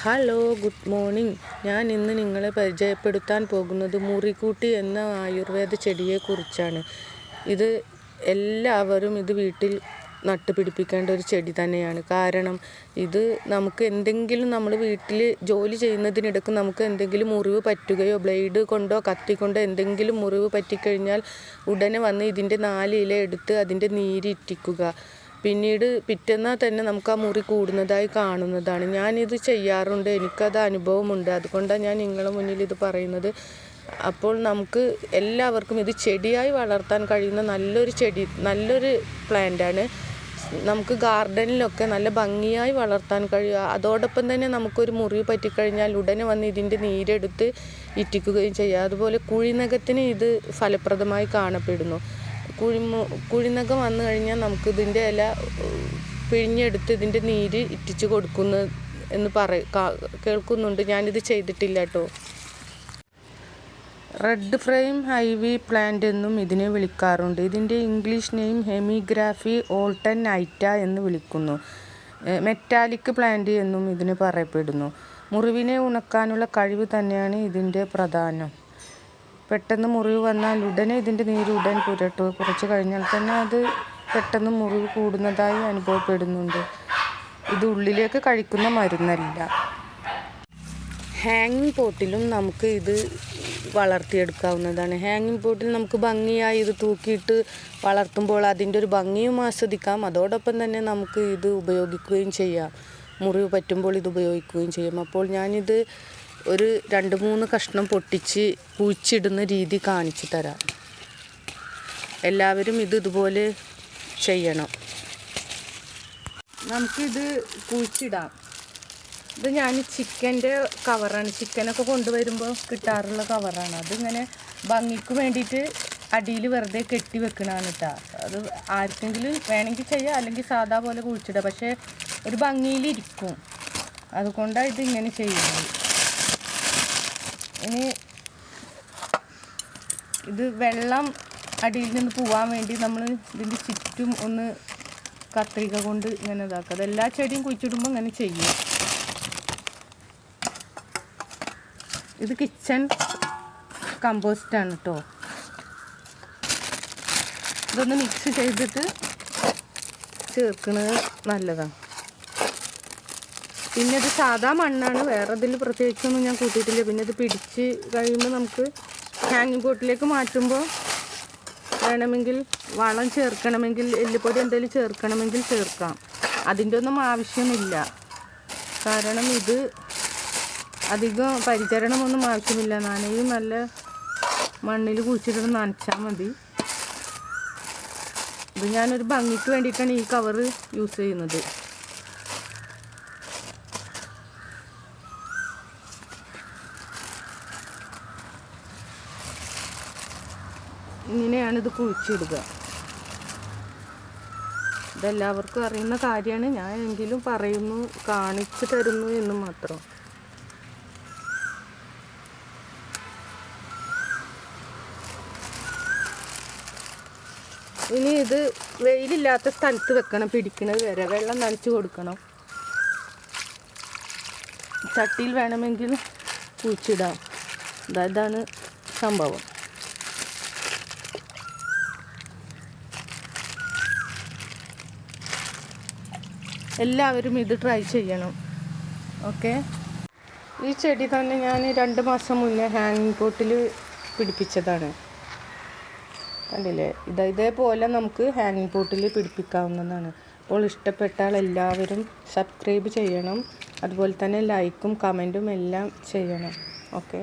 Hello, good morning. ഞാൻ ഇന്ന് നിങ്ങളെ പരിചയപ്പെടുത്താൻ പോകുന്നത് മുറിക്കൂട്ടി എന്ന ആയുർവേദ ചെടിയെക്കുറിച്ചാണ്. ഇത് എല്ലാവരും വീട്ടിൽ നട്ടുപിടിപ്പിക്കേണ്ട ഒരു ചെടി തന്നെയാണ്. കാരണം ഇത് നമുക്ക് എന്തെങ്കിലും നമ്മൾ വീട്ടിൽ ജോലി ചെയ്യുന്നതിനിടയ്ക്ക് നമുക്ക് എന്തെങ്കിലും മുറിവ് പറ്റുകയോ ബ്ലേഡ് കൊണ്ടോ കത്തി കൊണ്ടോ എന്തെങ്കിലും മുറിവ് പറ്റിക്കഴിഞ്ഞാൽ ഉടനെ വന്ന് ഇതിൻ്റെ 4 ഇല എടുത്ത് അതിൻ്റെ നീര് ഇറ്റിക്കുക. പിന്നീട് പിറ്റേന്നാൽ തന്നെ നമുക്ക് ആ മുറി കൂടുന്നതായി കാണുന്നതാണ്. ഞാനിത് ചെയ്യാറുണ്ട്, എനിക്കത് അനുഭവമുണ്ട്. അതുകൊണ്ടാണ് ഞാൻ നിങ്ങളുടെ മുന്നിൽ ഇത് പറയുന്നത്. അപ്പോൾ നമുക്ക് എല്ലാവർക്കും ഇത് ചെടിയായി വളർത്താൻ കഴിയുന്ന നല്ലൊരു പ്ലാന്റാണ്. നമുക്ക് ഗാർഡനിലൊക്കെ നല്ല ഭംഗിയായി വളർത്താൻ കഴിയുക. അതോടൊപ്പം തന്നെ നമുക്കൊരു മുറിവ് പറ്റിക്കഴിഞ്ഞാൽ ഉടനെ വന്ന് ഇതിൻ്റെ നീരെടുത്ത് ഇറ്റിക്കുകയും ചെയ്യാം. അതുപോലെ കുഴിനഖത്തിന് ഇത് ഫലപ്രദമായി കാണപ്പെടുന്നു. കുഴിനഖം വന്നു കഴിഞ്ഞാൽ നമുക്ക് ഇതിൻ്റെ ഇല പിഴിഞ്ഞെടുത്ത് ഇതിൻ്റെ നീര് ഇറ്റിച്ച് കൊടുക്കുന്നു എന്ന് കേൾക്കുന്നുണ്ട്. ഞാനിത് ചെയ്തിട്ടില്ല കേട്ടോ. റെഡ് ഫ്രെയിം ഹൈവി പ്ലാന്റ് എന്നും ഇതിനെ വിളിക്കാറുണ്ട്. ഇതിൻ്റെ ഇംഗ്ലീഷ് നെയിം ഹെമിഗ്രാഫി ഓൾട്ടൻ നൈറ്റ എന്ന് വിളിക്കുന്നു. മെറ്റാലിക് പ്ലാന്റ് എന്നും ഇതിന് പറയപ്പെടുന്നു. മുറിവിനെ ഉണക്കാനുള്ള കഴിവ് തന്നെയാണ് ഇതിൻ്റെ പ്രധാനം. പെട്ടെന്ന് മുറിവ് വന്നാൽ ഉടനെ ഇതിൻ്റെ നീര് ഉടൻ പുരട്ടു. കുറച്ച് കഴിഞ്ഞാൽ തന്നെ അത് പെട്ടെന്ന് മുറിവ് കൂടുന്നതായി അനുഭവപ്പെടുന്നുണ്ട്. ഇത് ഉള്ളിലേക്ക് കഴിക്കുന്ന മരുന്നല്ല. ഹാങ്ങിങ് പോട്ടിലും നമുക്ക് ഇത് വളർത്തിയെടുക്കാവുന്നതാണ്. ഹാങ്ങിങ് പോട്ടിൽ നമുക്ക് ഭംഗിയായി ഇത് തൂക്കിയിട്ട് വളർത്തുമ്പോൾ അതിൻ്റെ ഒരു ഭംഗിയും ആസ്വദിക്കാം. അതോടൊപ്പം തന്നെ നമുക്ക് ഇത് ഉപയോഗിക്കുകയും ചെയ്യാം. മുറിവ് പറ്റുമ്പോൾ ഇത് ഉപയോഗിക്കുകയും ചെയ്യും. അപ്പോൾ ഞാനിത് ഒരു 2-3 കഷ്ണം പൊട്ടിച്ച് കുഴിച്ചിടുന്ന രീതി കാണിച്ചു തരാം. എല്ലാവരും ഇതുപോലെ ചെയ്യണം. നമുക്കിത് കുഴിച്ചിടാം. ഇത് ഞാൻ ചിക്കൻ്റെ കവറാണ്. ചിക്കനൊക്കെ കൊണ്ടുവരുമ്പോൾ കിട്ടാറുള്ള കവറാണ്. അതിങ്ങനെ ഭംഗിക്ക് വേണ്ടിയിട്ട് അടിയിൽ വെറുതെ കെട്ടി വെക്കണതാണ് കേട്ടോ. അത് ആർക്കെങ്കിലും വേണമെങ്കിൽ ചെയ്യാം, അല്ലെങ്കിൽ സാധാ പോലെ കുഴിച്ചിടാം. പക്ഷേ ഒരു ഭംഗിയിലിരിക്കും. അതുകൊണ്ടാണ് ഇത് ഇങ്ങനെ ചെയ്യുന്നത്. ഇനി ഇത് വെള്ളം അടിയിൽ നിന്ന് പോവാൻ വേണ്ടി നമ്മൾ ഇതിൻ്റെ ചുറ്റും ഒന്ന് കത്രിക കൊണ്ട് ഇങ്ങനെ ഇതാക്കുക. അതെല്ലാ ചെടിയും കുഴിച്ചിടുമ്പോൾ ഇങ്ങനെ ചെയ്യും. ഇത് കിച്ചൺ കമ്പോസ്റ്റാണ് കേട്ടോ. ഇതൊന്ന് മിക്സ് ചെയ്തിട്ട് ചേർക്കുന്നത് നല്ലതാണ്. പിന്നെ ഇത് സാധാ മണ്ണാണ്, വേറെ ഇതിൽ പ്രത്യേകിച്ചൊന്നും ഞാൻ കൂട്ടിയിട്ടില്ല. പിന്നെ ഇത് പിടിച്ച് കഴിയുമ്പോൾ നമുക്ക് ഹാങ്ങിങ് പോട്ടിലേക്ക് മാറ്റുമ്പോൾ വേണമെങ്കിൽ വളം ചേർക്കണമെങ്കിൽ എല്ലുപൊടി എന്തെങ്കിലും ചേർക്കണമെങ്കിൽ ചേർക്കാം. അതിൻ്റെ ഒന്നും ആവശ്യമില്ല. കാരണം ഇത് അധികം പരിചരണമൊന്നും ആവശ്യമില്ല. നനയും നല്ല മണ്ണിൽ കുഴിച്ചിട്ട് നനച്ചാൽ മതി. ഇത് ഞാനൊരു ഭംഗിക്ക് വേണ്ടിയിട്ടാണ് ഈ കവറ് യൂസ് ചെയ്യുന്നത്. ഇങ്ങനെയാണിത് കുഴിച്ചിടുക. ഇതെല്ലാവർക്കും അറിയുന്ന കാര്യമാണ്. ഞാൻ എങ്കിലും പറയുന്നു, കാണിച്ചു തരുന്നു എന്ന് മാത്രം. ഇനി ഇത് വെയിലില്ലാത്ത സ്ഥലത്ത് വെക്കണം. പിടിക്കുന്നത് വരെ വെള്ളം നനച്ച് കൊടുക്കണം. ചട്ടിയിൽ വേണമെങ്കിൽ കുഴിച്ചിടാം. ഇതാണ് സംഭവം. എല്ലാവരും ഇത് ട്രൈ ചെയ്യണം. ഓക്കെ. ഈ ചെടി തന്നെ ഞാൻ 2 മാസം മുന്നേ ഹാങ്ങിങ് പോട്ടിൽ പിടിപ്പിച്ചതാണ്. കണ്ടില്ലേ? ഇതേപോലെ നമുക്ക് ഹാങ്ങിങ് പോട്ടിൽ പിടിപ്പിക്കാവുന്നതാണ്. അപ്പോൾ ഇഷ്ടപ്പെട്ടാൽ എല്ലാവരും സബ്സ്ക്രൈബ് ചെയ്യണം. അതുപോലെ തന്നെ ലൈക്കും കമൻറ്റും എല്ലാം ചെയ്യണം. ഓക്കെ.